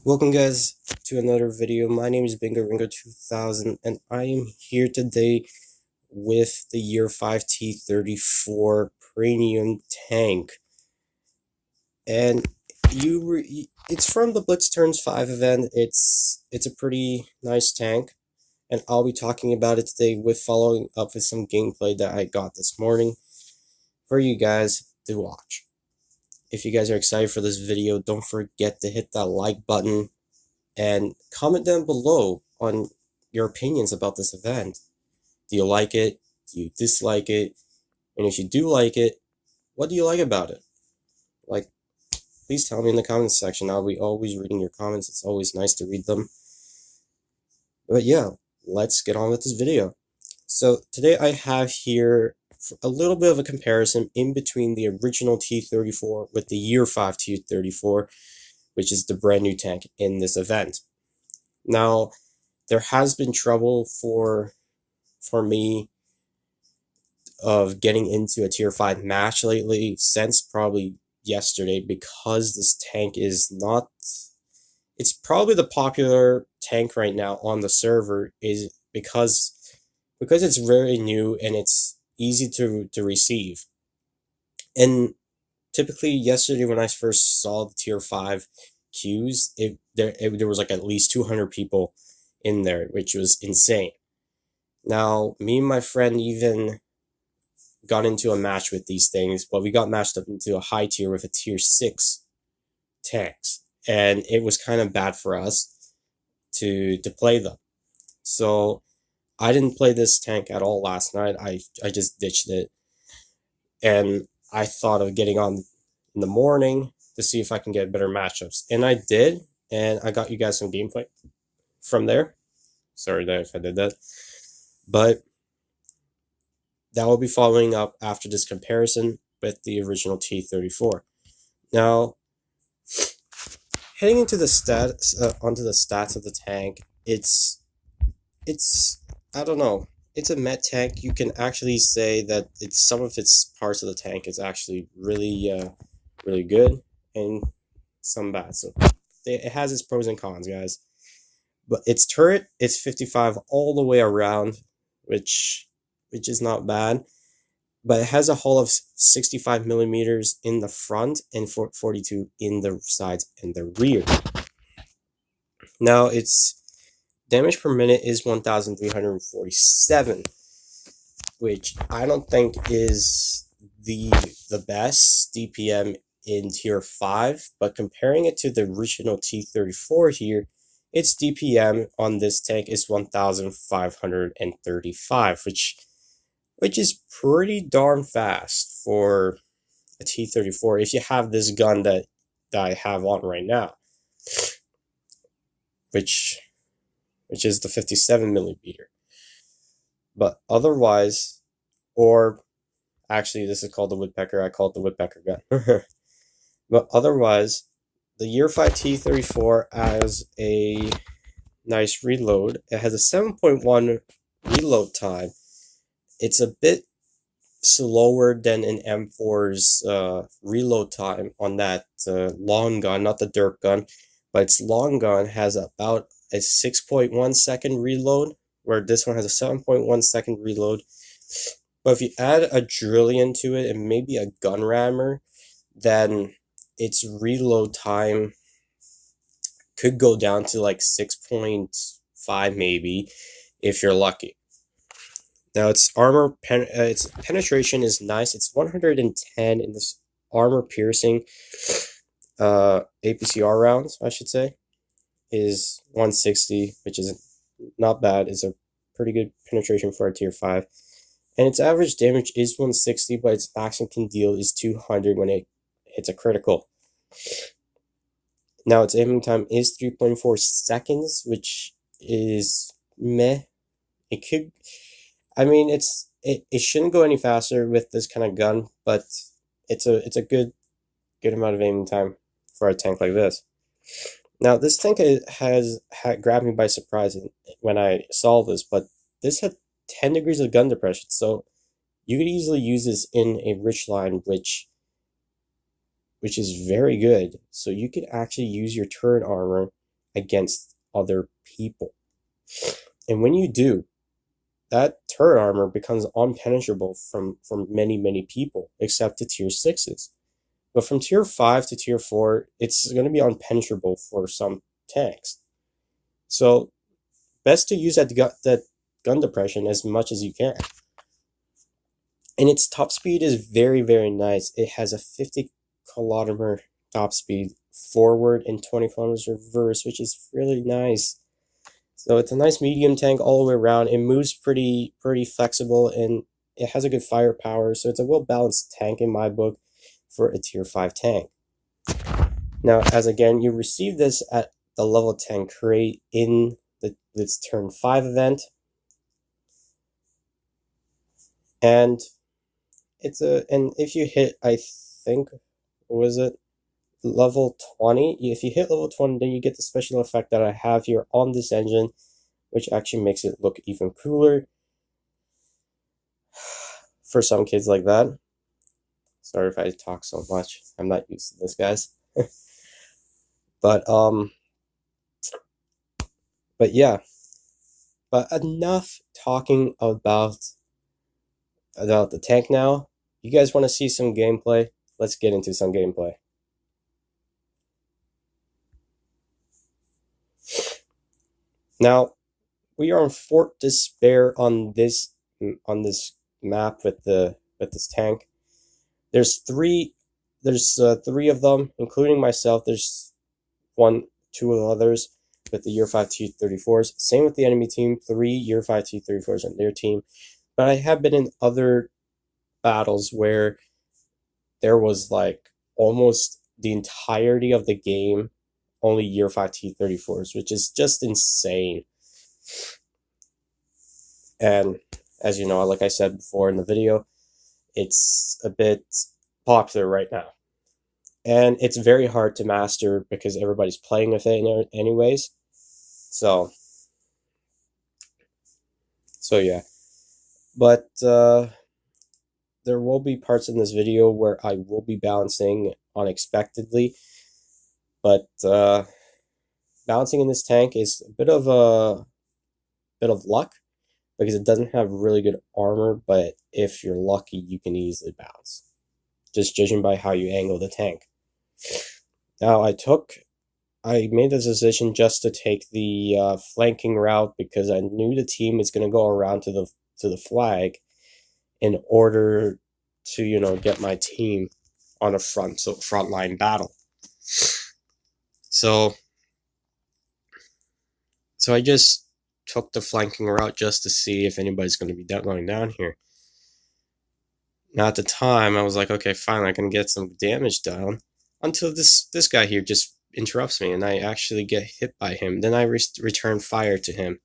Welcome guys to another video. My name is Bingo Ringo 2000 and I am here today with the Year 5 T-34 premium tank. And it's from the Blitz Turns 5 event. It's a pretty nice tank, and I'll be talking about it today with following up with some gameplay that I got this morning for you guys to watch. If you guys are excited for this video, don't forget to hit that like button and comment down below on your opinions about this event. Do you like it? Do you dislike it? And if you do like it, what do you like about it? Like, please tell me in the comments section. I'll be always reading your comments. It's always nice to read them. But yeah, let's get on with this video. So today I have here a little bit of a comparison in between the original T-34 with the Year 5 T-34, which is the brand new tank in this event. Now, there has been trouble for me of getting into a tier 5 match lately since probably yesterday, because this tank is not, it's probably the popular tank right now on the server, is because it's very new and it's easy to receive. And typically yesterday when I first saw the tier 5 queues, there was like at least 200 people in there, which was insane. Now, me and my friend even got into a match with these things, but we got matched up into a high tier with a tier 6 tanks, and it was kind of bad for us to play them. So I didn't play this tank at all last night. I just ditched it, and I thought of getting on in the morning to see if I can get better matchups, and I did, and I got you guys some gameplay from there. Sorry if I did that, but that will be following up after this comparison with the original T-34. Now, heading into the stats, onto the stats of the tank, it's I don't know. It's a met tank. You can actually say that some of its parts of the tank is actually really good, and some bad. So it has its pros and cons, guys. But its turret, it's 55 all the way around, which is not bad. But it has a hull of 65 millimeters in the front and 42 in the sides and the rear. Now, its damage per minute is 1,347, which I don't think is the best DPM in tier 5, but comparing it to the original T-34 here, its DPM on this tank is 1,535, which is pretty darn fast for a T-34 if you have this gun that I have on right now, which is the 57 millimeter. But otherwise, or actually this is called the Woodpecker, I call it the Woodpecker gun. But otherwise, the Year 5 T-34 has a nice reload. It has a 7.1 reload time. It's a bit slower than an M4's reload time on that long gun, not the derp gun, but its long gun has about a 6.1 second reload, where this one has a 7.1 second reload. But if you add a drillion to it and maybe a gun rammer, then its reload time could go down to like 6.5 maybe, if you're lucky. Now, its its penetration is nice. It's 110 in this armor piercing. APCR rounds, I should say, is 160, which is not bad. It's a pretty good penetration for a tier 5. And its average damage is 160, but its maximum can deal is 200 when it hits a critical. Now, its aiming time is 3.4 seconds, which is meh. It could, I mean, it shouldn't go any faster with this kind of gun, but it's a good amount of aiming time for a tank like this. Now, this tank had grabbed me by surprise when I saw this, but this had 10 degrees of gun depression, so you could easily use this in a rich line, which is very good. So you could actually use your turret armor against other people. And when you do, that turret armor becomes unpenetrable from many people, except the tier 6s. But from tier 5 to tier 4, it's going to be unpenetrable for some tanks. So, best to use that gun depression as much as you can. And its top speed is very nice. It has a 50 kilometer top speed forward and 20 kilometers reverse, which is really nice. So it's a nice medium tank all the way around. It moves pretty flexible, and it has a good firepower. So it's a well-balanced tank in my book for a tier 5 tank. Now, as again, you receive this at the level 10 crate in this turn 5 event. And if you hit, I think, what was it? Level 20. If you hit level 20, then you get the special effect that I have here on this engine, which actually makes it look even cooler for some kids like that. Sorry if I talk so much. I'm not used to this, guys. But yeah. But enough talking about the tank now. You guys want to see some gameplay? Let's get into some gameplay. Now, we are on Fort Despair on this map with this tank. There's three of them, including myself. There's two others with the year 5 T-34s. Same with the enemy team, 3 year 5 T-34s on their team. But I have been in other battles where there was like almost the entirety of the game only year 5 T-34s, which is just insane. And as you know, like I said before in the video, it's a bit popular right now. And it's very hard to master because everybody's playing with it anyways. So yeah. But there will be parts in this video where I will be balancing unexpectedly. But balancing in this tank is a bit of luck, because it doesn't have really good armor, but if you're lucky, you can easily bounce, just judging by how you angle the tank. Now, I made the decision just to take the flanking route, because I knew the team is going to go around to the flag in order to, get my team on a frontline battle. So I just took the flanking route just to see if anybody's going to be going down here. Now, at the time, I was like, okay, fine, I can get some damage down, until this guy here just interrupts me, and I actually get hit by him. Then I return fire to him.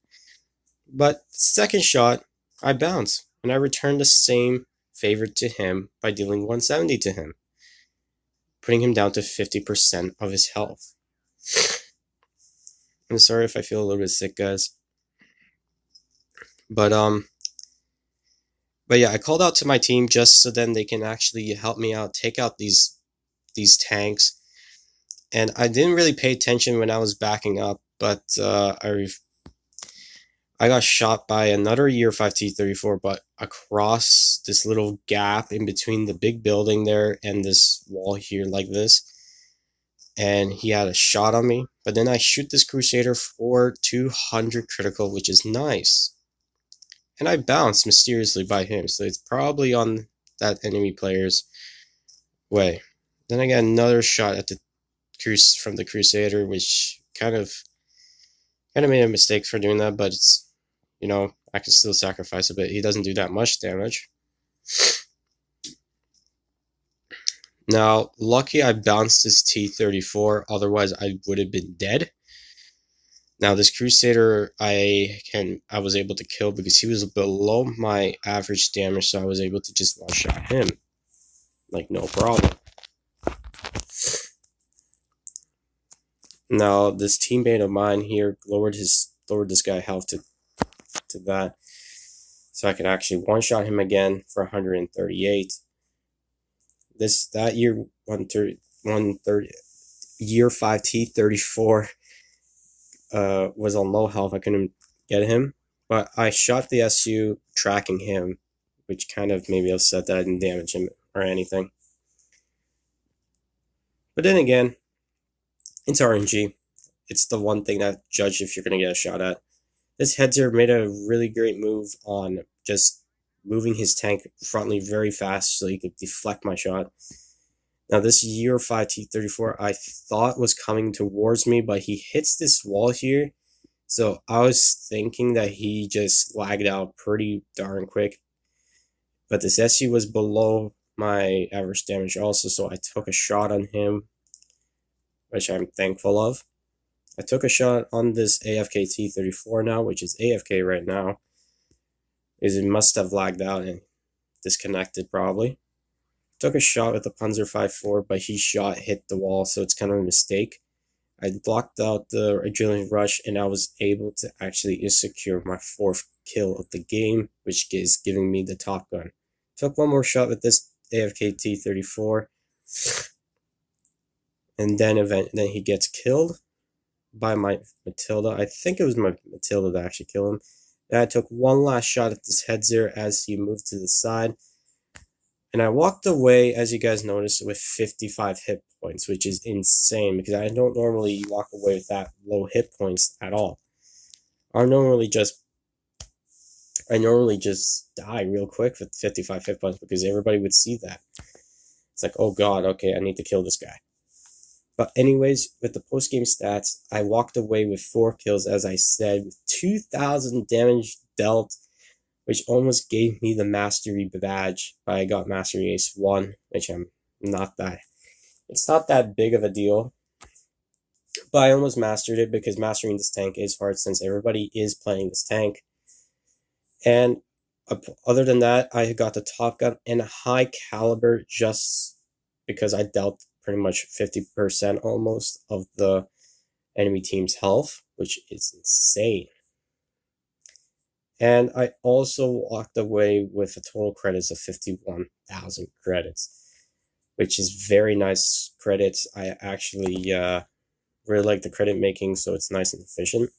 But second shot, I bounce, and I return the same favor to him by dealing 170 to him, putting him down to 50% of his health. I'm sorry if I feel a little bit sick, guys. But yeah, I called out to my team just so then they can actually help me out, take out these tanks. And I didn't really pay attention when I was backing up, but I got shot by another year 5 T-34, but across this little gap in between the big building there and this wall here, like this. And he had a shot on me, but then I shoot this Crusader for 200 critical, which is nice. And I bounced mysteriously by him, so it's probably on that enemy player's way. Then I got another shot at from the Crusader, which kind of made a mistake for doing that, but it's, I can still sacrifice a bit. He doesn't do that much damage. Now, lucky I bounced this T-34, otherwise I would have been dead. Now, this Crusader I was able to kill because he was below my average damage, so I was able to just one-shot him. Like, no problem. Now, this teammate of mine here lowered this guy's health to that, so I can actually one-shot him again for 138. That year 130 year 5 T-34 was on low health. I couldn't get him, but I shot the SU tracking him, which kind of maybe upset that I didn't damage him or anything. But then again, it's RNG. It's the one thing that judge if you're going to get a shot at. This Headzer made a really great move on just moving his tank frontally very fast so he could deflect my shot. Now this Year 5 T-34 I thought was coming towards me, but he hits this wall here. So I was thinking that he just lagged out pretty darn quick. But this SU was below my average damage also, so I took a shot on him, which I'm thankful of. I took a shot on this AFK T-34 now, which is AFK right now. It must have lagged out and disconnected probably. Took a shot with the Panzer 5.4, but his shot hit the wall, so it's kind of a mistake. I blocked out the adrenaline rush, and I was able to actually secure my 4th kill of the game, which is giving me the Top Gun. Took one more shot with this AFK T-34, and then he gets killed by my Matilda. I think it was my Matilda that actually killed him. Then I took one last shot at this Headzer as he moved to the side. And I walked away, as you guys noticed, with 55 hit points, which is insane because I don't normally walk away with that low hit points at all. I normally just die real quick with 55 hit points because everybody would see that. It's like, oh god, okay, I need to kill this guy. But anyways, with the post-game stats, I walked away with 4 kills, as I said, with 2,000 damage dealt, which almost gave me the Mastery badge, but I got Mastery Ace 1, which I'm not that... It's not that big of a deal, but I almost mastered it because mastering this tank is hard since everybody is playing this tank. And other than that, I got the Top Gun and a high caliber just because I dealt pretty much 50% almost of the enemy team's health, which is insane. And I also walked away with a total credits of 51,000 credits, which is very nice credits. I actually really like the credit making, so it's nice and efficient.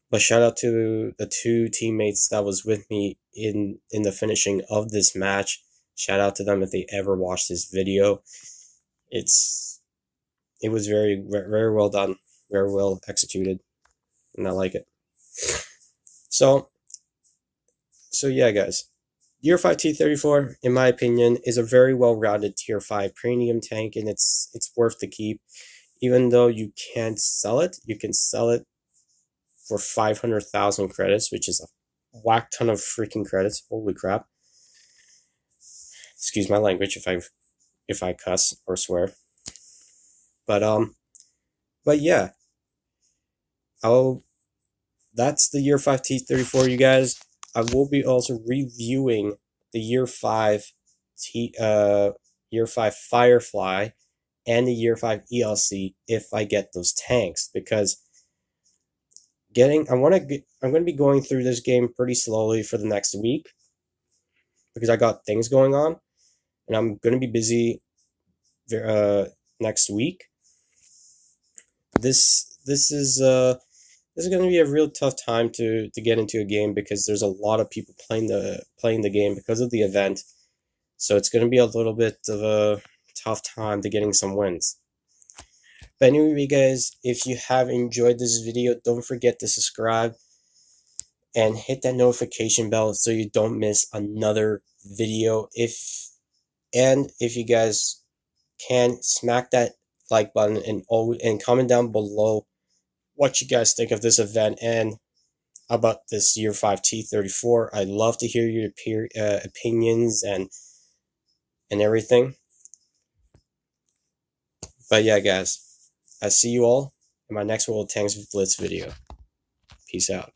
But shout out to the 2 teammates that was with me in the finishing of this match. Shout out to them if they ever watch this video. It was very well done, very well executed, and I like it. So yeah, guys, Year 5 T-34, in my opinion, is a very well-rounded Tier 5 premium tank, and it's worth to keep. Even though you can't sell it, you can sell it for 500,000 credits, which is a whack ton of freaking credits. Holy crap! Excuse my language if I cuss or swear. But yeah, that's the Year 5 T-34, you guys. I will be also reviewing the Year 5 Year 5 Firefly and the Year 5 ELC if I get those tanks, because I'm going to be going through this game pretty slowly for the next week because I got things going on, and I'm going to be busy next week. This is going to be a real tough time to get into a game because there's a lot of people playing the game because of the event. So it's going to be a little bit of a tough time to getting some wins. But anyway, guys, if you have enjoyed this video, don't forget to subscribe and hit that notification bell so you don't miss another video. If you guys can, smack that like button and comment down below what you guys think of this event and about this Year 5 T-34. I'd love to hear your opinions and everything. But yeah, guys, I see you all in my next WoT Blitz video. Peace out.